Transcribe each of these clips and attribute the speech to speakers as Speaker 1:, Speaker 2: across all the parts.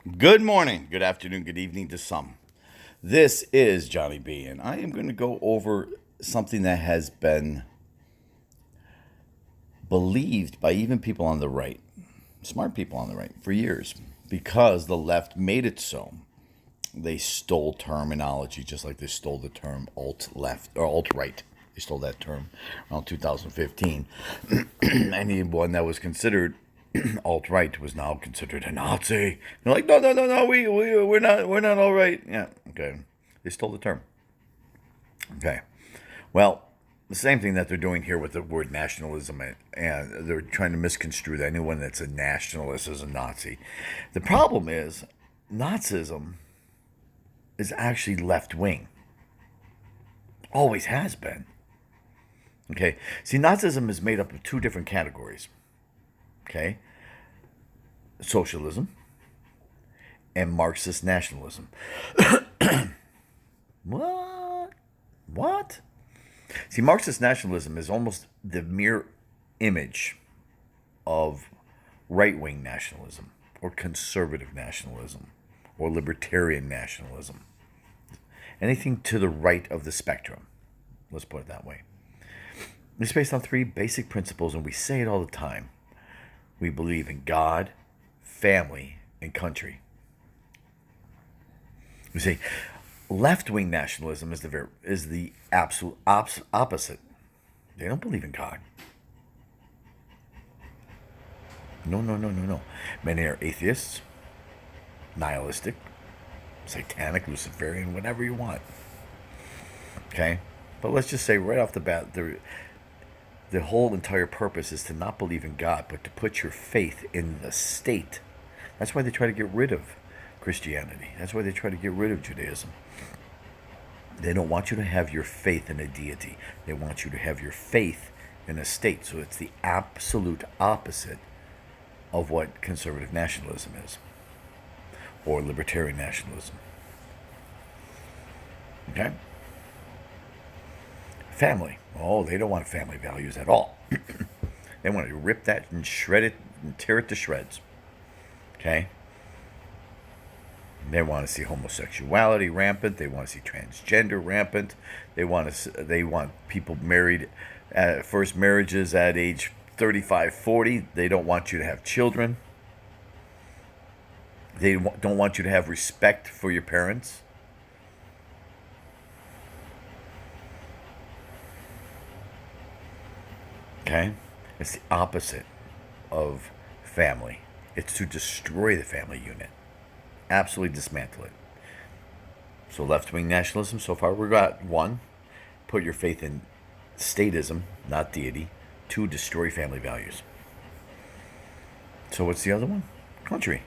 Speaker 1: Good morning, good afternoon, good evening to some. This is Johnny B, and I am going to go over something that has been believed by even people on the right, smart people on the right, for years, because the left made it so. They stole terminology just like they stole the term alt left or alt right. They stole that term around 2015. Anyone that was considered alt right was now considered a Nazi. They're like, no, no, no, no, we're not all right. Yeah, okay. They stole the term. Okay. Well, the same thing that they're doing here with the word nationalism, and they're trying to misconstrue that anyone that's a nationalist is a Nazi. The problem is, Nazism is actually left wing. Always has been. Okay. See, Nazism is made up of two different categories. Okay. Socialism and Marxist nationalism. What? What? See, Marxist nationalism is almost the mere image of right wing nationalism or conservative nationalism or libertarian nationalism. Anything to the right of the spectrum. Let's put it that way. It's based on three basic principles, and we say it all the time. We believe in God, family, and country. We say left-wing nationalism is the absolute opposite. They don't believe in God. No, no, no, no, no. Many are atheists, nihilistic, satanic, Luciferian, whatever you want. Okay? But let's just say right off the bat, the whole entire purpose is to not believe in God, but to put your faith in the state. That's why they try to get rid of Christianity. That's why they try to get rid of Judaism. They don't want you to have your faith in a deity. They want you to have your faith in a state. So it's the absolute opposite of what conservative nationalism is, or libertarian nationalism. Okay? Family. Oh, they don't want family values at all. They want to rip that and shred it and tear it to shreds. Okay? They want to see homosexuality rampant. They want to see transgender rampant. They want people married at first marriages at age 35, 40. They don't want you to have children. They don't want you to have respect for your parents. Okay? It's the opposite of family. It's to destroy the family unit. Absolutely dismantle it. So left-wing nationalism, so far we got one, put your faith in statism, not deity. Two, destroy family values. So what's the other one? Country.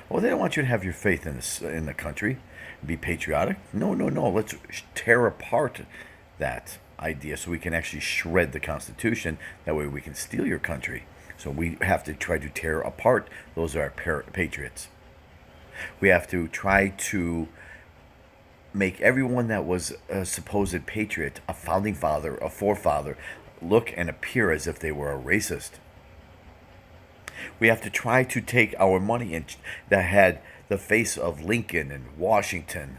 Speaker 1: Well, they don't want you to have your faith in the country, be patriotic. No, no, no. Let's tear apart that idea so we can actually shred the Constitution. That way we can steal your country. So we have to try to tear apart those are our patriots. We have to try to make everyone that was a supposed patriot, a founding father, a forefather, look and appear as if they were a racist. We have to try to take our money that had the face of Lincoln and Washington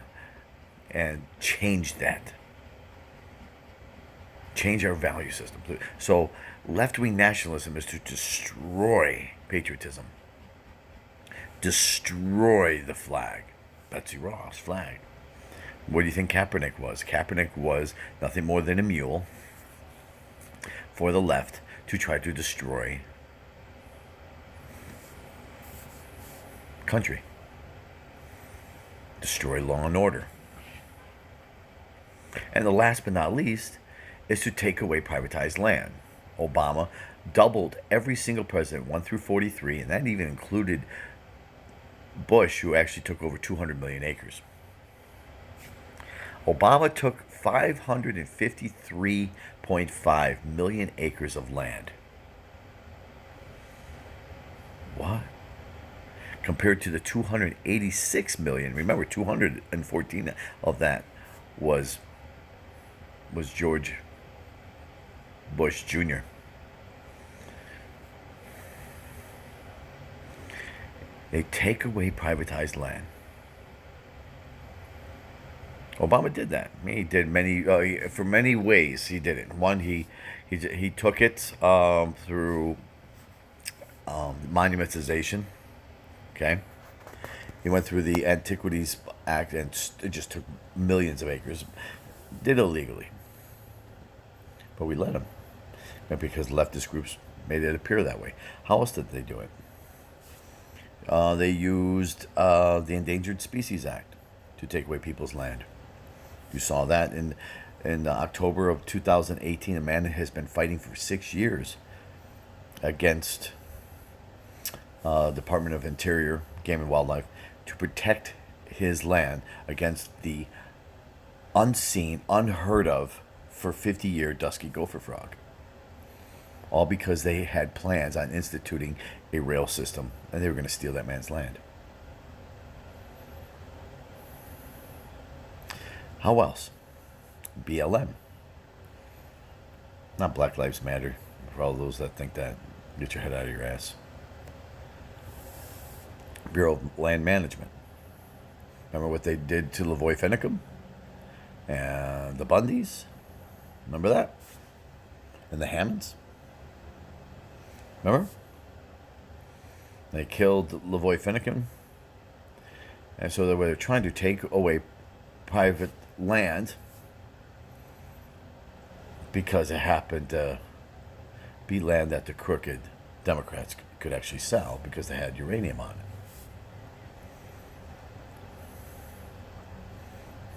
Speaker 1: and change that. Change our value system. So left-wing nationalism is to destroy patriotism. Destroy the flag. Betsy Ross flag. What do you think Kaepernick was? Kaepernick was nothing more than a mule for the left to try to destroy country. Destroy law and order. And the last but not least is to take away privatized land. Obama doubled every single president, 1 through 43, and that even included Bush, who actually took over 200 million acres. Obama took 553.5 million acres of land. What? Compared to the 286 million. Remember, 214 of that was George Bush Jr. They take away privatized land. Obama did that. He did many, for many ways. He did it. One, he took it through monumentization. Okay, he went through the Antiquities Act and it just took millions of acres. Did illegally, but we let him because leftist groups made it appear that way. How else did they do it? They used the Endangered Species Act to take away people's land. You saw that in October of 2018. A man has been fighting for 6 years against Department of Interior, Game and Wildlife, to protect his land against the unseen, unheard of, for 50-year dusky gopher frog. All because they had plans on instituting a rail system, and they were going to steal that man's land. How else? BLM. Not Black Lives Matter, for all those that think that. Get your head out of your ass. Bureau of Land Management. Remember what they did to Lavoy Finicum? And the Bundys? Remember that? And the Hammonds? Remember? They killed Lavoy Finicum. And so they were trying to take away private land because it happened to be land that the crooked Democrats could actually sell because they had uranium on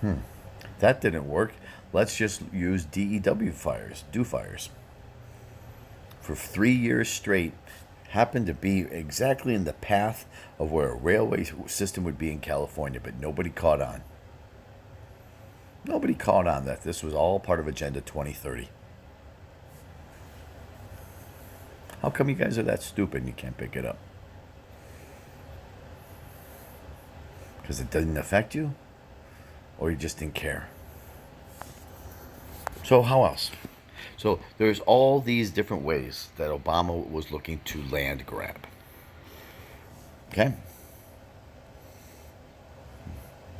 Speaker 1: it. That didn't work. Let's just use DEW fires, fires. For 3 years straight, happened to be exactly in the path of where a railway system would be in California, but nobody caught on. Nobody caught on that this was all part of Agenda 2030. How come you guys are that stupid and you can't pick it up? Because it didn't affect you? Or you just didn't care? So how else? So there's all these different ways that Obama was looking to land grab. Okay?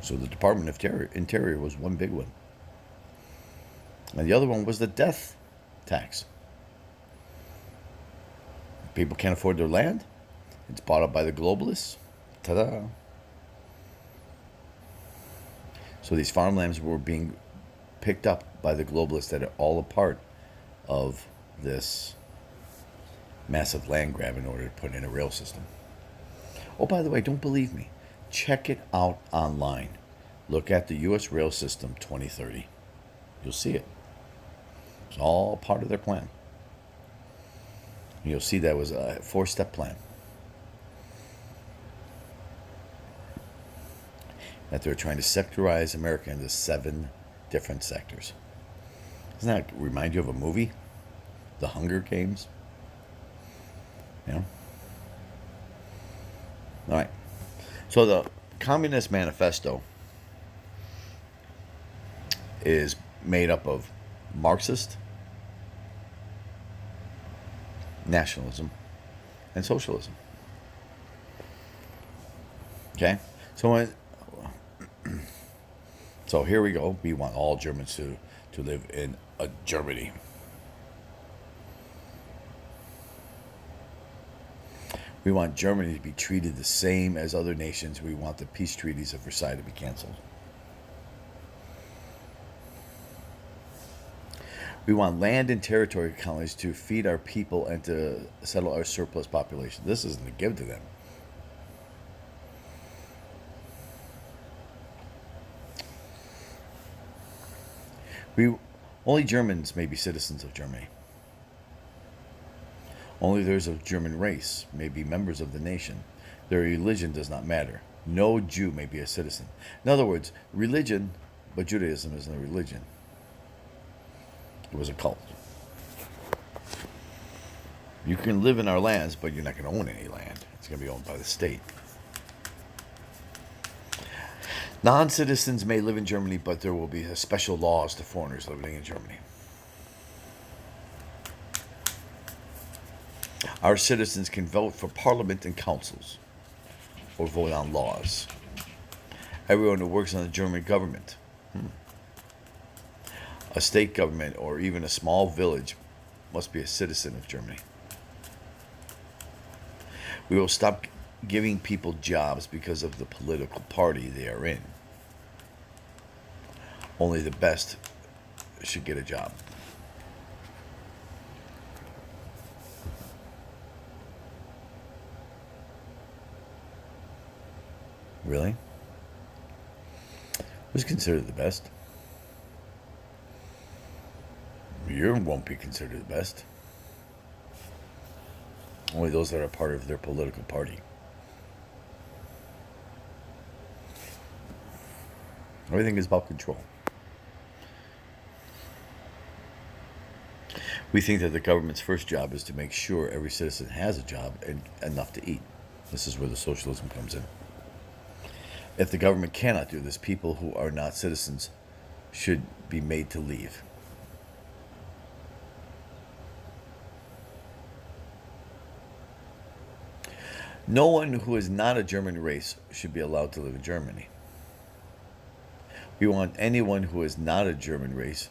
Speaker 1: So the Department of Interior was one big one. And the other one was the death tax. People can't afford their land. It's bought up by the globalists. Ta-da. So these farmlands were being picked up by the globalists that are all a part of this massive land grab in order to put in a rail system. Oh, by the way, don't believe me. Check it out online. Look at the U.S. Rail System 2030. You'll see it. It's all part of their plan. You'll see that was a 4-step plan. That they're trying to sectorize America into 7 different sectors. Doesn't that remind you of a movie? The Hunger Games? You know? All right. So the Communist Manifesto is made up of Marxist, nationalism, and socialism. Okay? So here we go. We want all Germans to live in a Germany. We want Germany to be treated the same as other nations. We want the peace treaties of Versailles to be canceled. We want land and territory colonies to feed our people and to settle our surplus population. This isn't a give to them. Only Germans may be citizens of Germany. Only those of German race may be members of the nation. Their religion does not matter. No Jew may be a citizen. In other words, religion, but Judaism isn't a religion. It was a cult. You can live in our lands, but you're not going to own any land. It's going to be owned by the state. Non-citizens may live in Germany, but there will be special laws to foreigners living in Germany. Our citizens can vote for parliament and councils. or vote on laws. Everyone who works in the German government, a state government, or even a small village must be a citizen of Germany. We will stop giving people jobs because of the political party they are in. Only the best should get a job. Really? Who's considered the best? You won't be considered the best. Only those that are part of their political party. Everything is about control. We think that the government's first job is to make sure every citizen has a job and enough to eat. This is where the socialism comes in. If the government cannot do this, people who are not citizens should be made to leave. No one who is not a German race should be allowed to live in Germany. We want anyone who is not a German race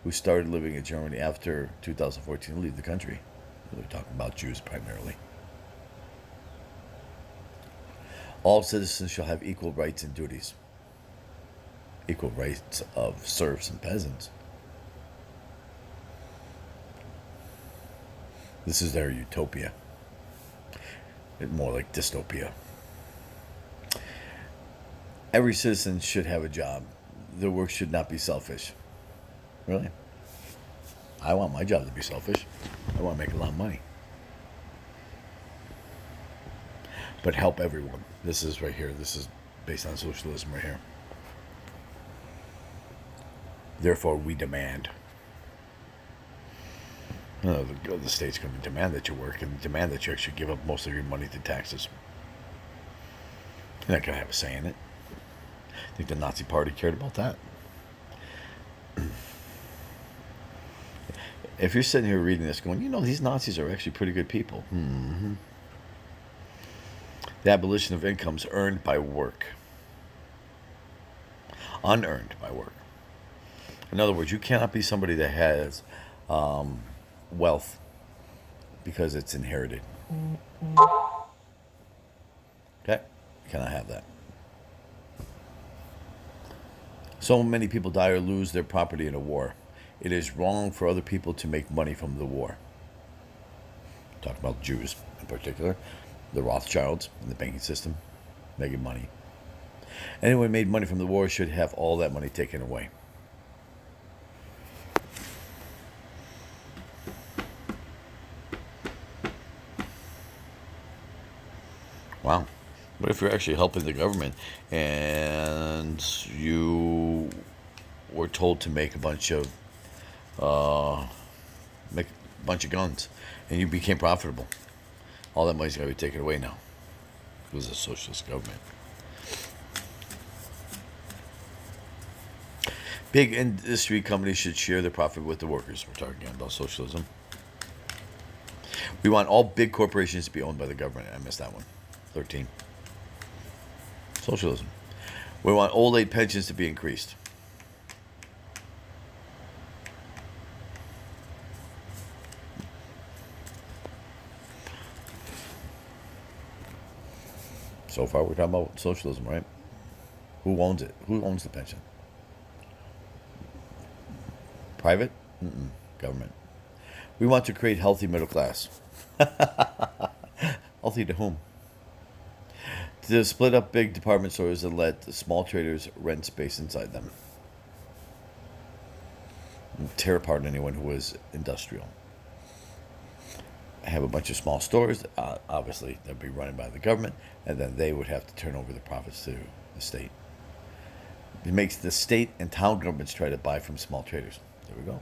Speaker 1: who started living in Germany after 2014 to leave the country. We're talking about Jews primarily. All citizens shall have equal rights and duties. Equal rights of serfs and peasants. This is their utopia. More like dystopia. Every citizen should have a job. Their work should not be selfish. Really? I want my job to be selfish. I want to make a lot of money. But help everyone. This is right here. This is based on socialism right here. Therefore, we demand. No, the state's going to demand that you work and demand that you actually give up most of your money to taxes. You're not going to have a say in it. Think the Nazi Party cared about that? If you're sitting here reading this going, these Nazis are actually pretty good people. Mm-hmm. The abolition of incomes earned by work. Unearned by work. In other words, you cannot be somebody that has wealth because it's inherited. Okay? You cannot have that. So many people die or lose their property in a war. It is wrong for other people to make money from the war. Talk about Jews in particular, the Rothschilds in the banking system, making money. Anyone who made money from the war should have all that money taken away. Wow. What if you're actually helping the government and you were told to make a bunch of guns and you became profitable? All that money's got to be taken away now. It was a socialist government. Big industry companies should share their profit with the workers. We're talking about socialism. We want all big corporations to be owned by the government. I missed that one. 13. Socialism. We want old age pensions to be increased. So far, we're talking about socialism, right? Who owns it? Who owns the pension? Private? Government. We want to create healthy middle class. Healthy to whom? To split up big department stores and let the small traders rent space inside them. And tear apart anyone who is industrial. Have a bunch of small stores, obviously they'll be run by the government, and then they would have to turn over the profits to the state. It makes the state and town governments try to buy from small traders. There we go.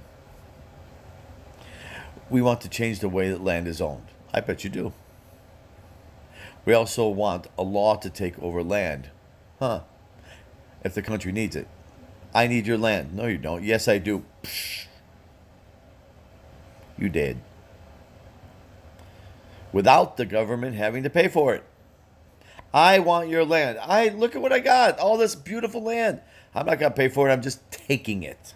Speaker 1: We want to change the way that land is owned. I bet you do. We also want a law to take over land. If the country needs it. I need your land. No, you don't. Yes, I do. Psh. You did. Without the government having to pay for it. I want your land. Look at what I got. All this beautiful land. I'm not going to pay for it. I'm just taking it.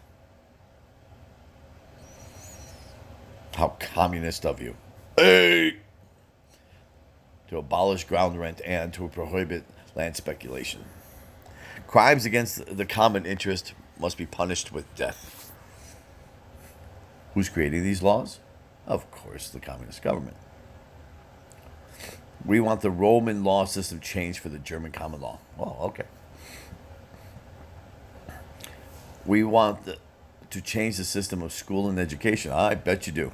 Speaker 1: How communist of you. Hey! To abolish ground rent and to prohibit land speculation. Crimes against the common interest must be punished with death. Who's creating these laws? Of course, the communist government. We want the Roman law system changed for the German common law. Well, okay. We want to change the system of school and education. I bet you do.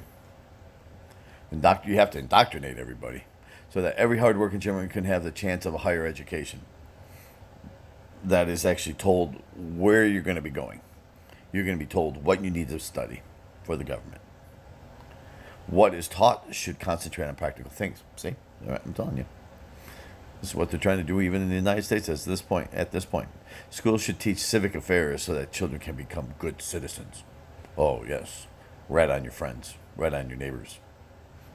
Speaker 1: You have to indoctrinate everybody so that every hardworking German can have the chance of a higher education that is actually told where you're going to be going. You're going to be told what you need to study for the government. What is taught should concentrate on practical things. See? All right, I'm telling you. This is what they're trying to do even in the United States at this point. Schools should teach civic affairs so that children can become good citizens. Oh, yes. Rat on your friends. Rat on your neighbors.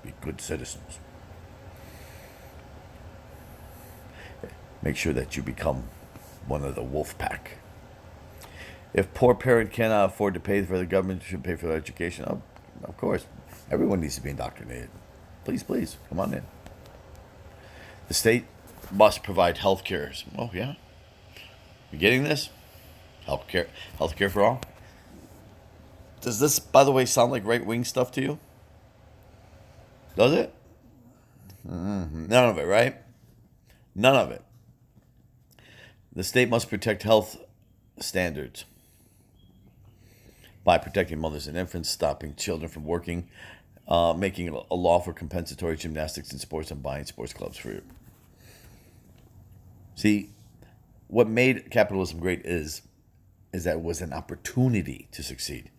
Speaker 1: Be good citizens. Make sure that you become one of the wolf pack. If poor parent cannot afford to pay for the government should pay for their education. Oh, of course. Everyone needs to be indoctrinated. Please, come on in. The state must provide health care. Oh, yeah. You getting this? Health care for all? Does this, by the way, sound like right-wing stuff to you? Does it? None of it, right? None of it. The state must protect health standards by protecting mothers and infants, stopping children from working, making a law for compensatory gymnastics and sports, and buying sports clubs for you. See, what made capitalism great is that it was an opportunity to succeed.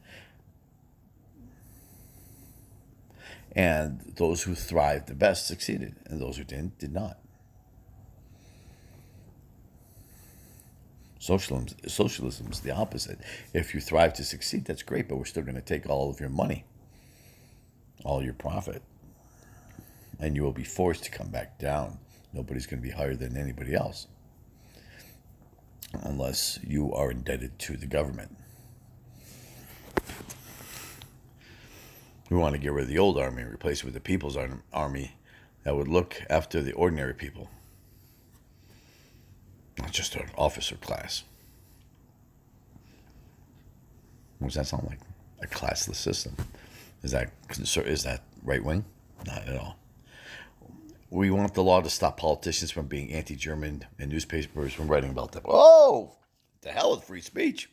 Speaker 1: And those who thrived the best succeeded, and those who didn't did not. Socialism is the opposite. If you thrive to succeed, that's great, but we're still going to take all of your money, all your profit, and you will be forced to come back down. Nobody's going to be higher than anybody else unless you are indebted to the government. We want to get rid of the old army and replace it with the people's army that would look after the ordinary people. Not just an officer class. What does that sound like? A classless system. Is that right wing? Not at all. We want the law to stop politicians from being anti-German and newspapers from writing about them. Oh, the hell with free speech.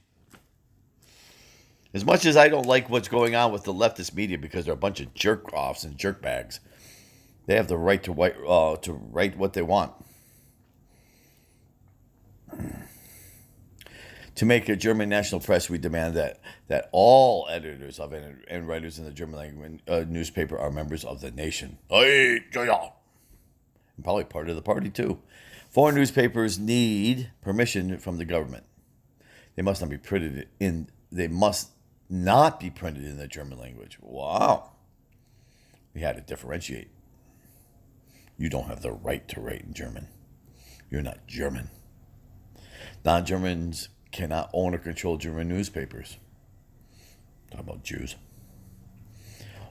Speaker 1: As much as I don't like what's going on with the leftist media because they're a bunch of jerk-offs and jerk-bags, they have the right to write what they want. To make a German national press, we demand that all editors of and writers in the German language newspaper are members of the nation. And probably part of the party, too. Foreign newspapers need permission from the government. They must not be printed in the German language. Wow. We had to differentiate. You don't have the right to write in German. You're not German. Non-Germans cannot own or control German newspapers. Talk about Jews.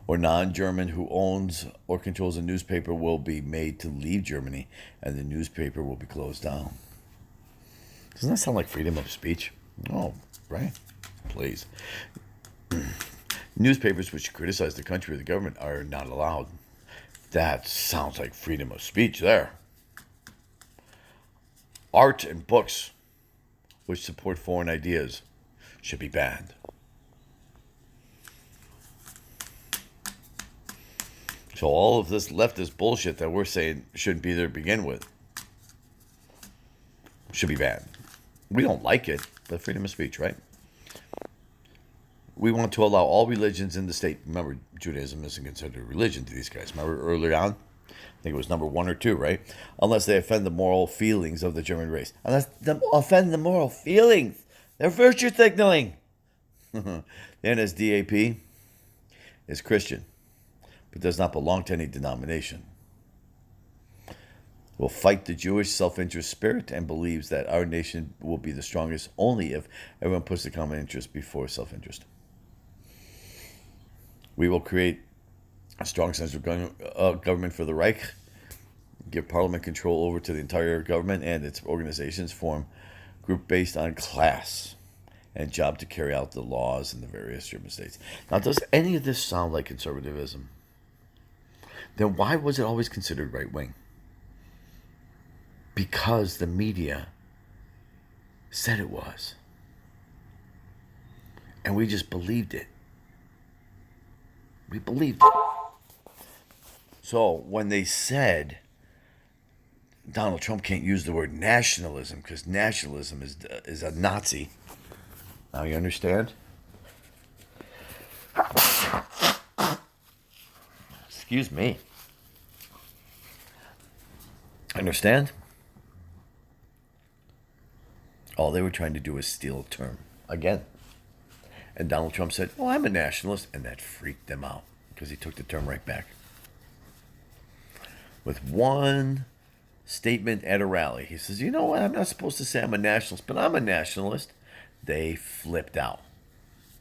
Speaker 1: Or non-German who owns or controls a newspaper will be made to leave Germany and the newspaper will be closed down. Doesn't that sound like freedom of speech? Oh, right. Please. Newspapers which criticize the country or the government are not allowed. That sounds like freedom of speech there. Art and books which support foreign ideas should be banned. So all of this leftist bullshit that we're saying shouldn't be there to begin with should be banned. We don't like it, but freedom of speech, right? We want to allow all religions in the state. Remember, Judaism isn't considered a religion to these guys. Remember earlier on? I think it was number 1 or 2, right? Unless they offend the moral feelings of the German race. Unless they offend the moral feelings. They're virtue signaling. The NSDAP is Christian, but does not belong to any denomination. will fight the Jewish self-interest spirit and believes that our nation will be the strongest only if everyone puts the common interest before self-interest. We will create a strong central government for the Reich, give parliament control over to the entire government and its organizations, form group based on class, and job to carry out the laws in the various German states. Now, does any of this sound like conservatism? Then why was it always considered right-wing? Because the media said it was. And we just believed it. We believed it. So when they said Donald Trump can't use the word nationalism because nationalism is a Nazi, now you understand? Excuse me. Understand? All they were trying to do was steal a term again. And Donald Trump said, "Oh, I'm a nationalist," and that freaked them out because he took the term right back. With one statement at a rally, he says, "You know what? I'm not supposed to say I'm a nationalist, but I'm a nationalist." They flipped out,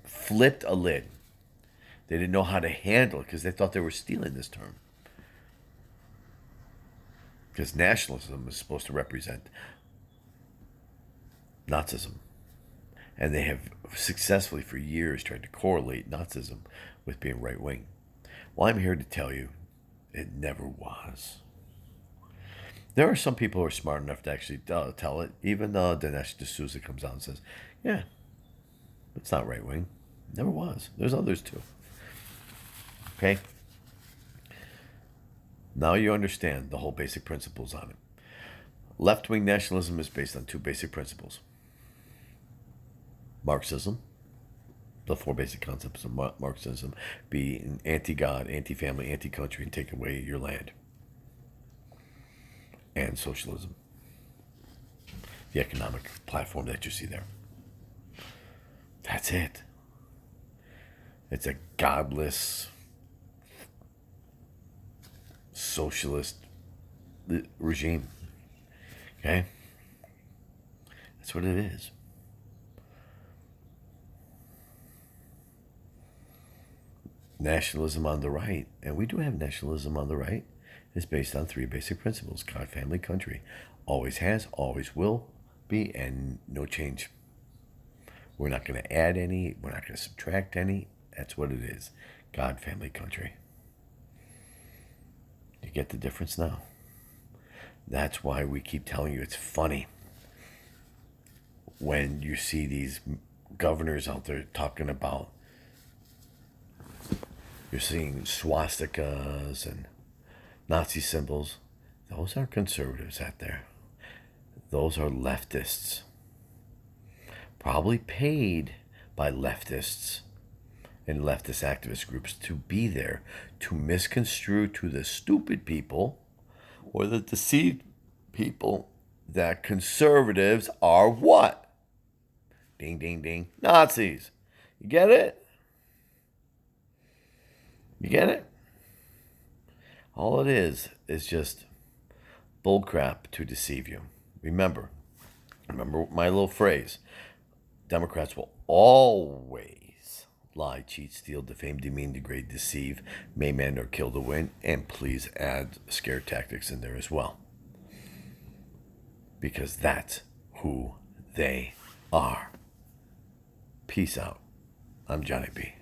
Speaker 1: flipped a lid. They didn't know how to handle it because they thought they were stealing this term. Because nationalism is supposed to represent Nazism. And they have successfully for years tried to correlate Nazism with being right-wing. Well, I'm here to tell you it never was. There are some people who are smart enough to actually tell it. Even Dinesh D'Souza comes out and says, yeah, it's not right-wing. Never was. There's others too. Okay? Now you understand the whole basic principles on it. Left-wing nationalism is based on two basic principles. Marxism, the four basic concepts of Marxism, being anti-God, anti-family, anti-country, and take away your land. And socialism, the economic platform that you see there. That's it. It's a godless, socialist regime. Okay? That's what it is. Nationalism on the right, and we do have nationalism on the right, is based on three basic principles: God, family, country. Always has, always will be, and no change. We're not going to add any, we're not going to subtract any. That's what it is. God, family, country. You get the difference now? That's why we keep telling you it's funny when you see these governors out there talking about, you're seeing swastikas and Nazi symbols. Those are conservatives out there. Those are leftists. Probably paid by leftists and leftist activist groups to be there to misconstrue to the stupid people or the deceived people that conservatives are what? Ding, ding, ding. Nazis. You get it? You get it? All it is just bullcrap to deceive you. Remember my little phrase. Democrats will always lie, cheat, steal, defame, demean, degrade, deceive, maim, or kill to win. And please add scare tactics in there as well. Because that's who they are. Peace out. I'm Johnny B.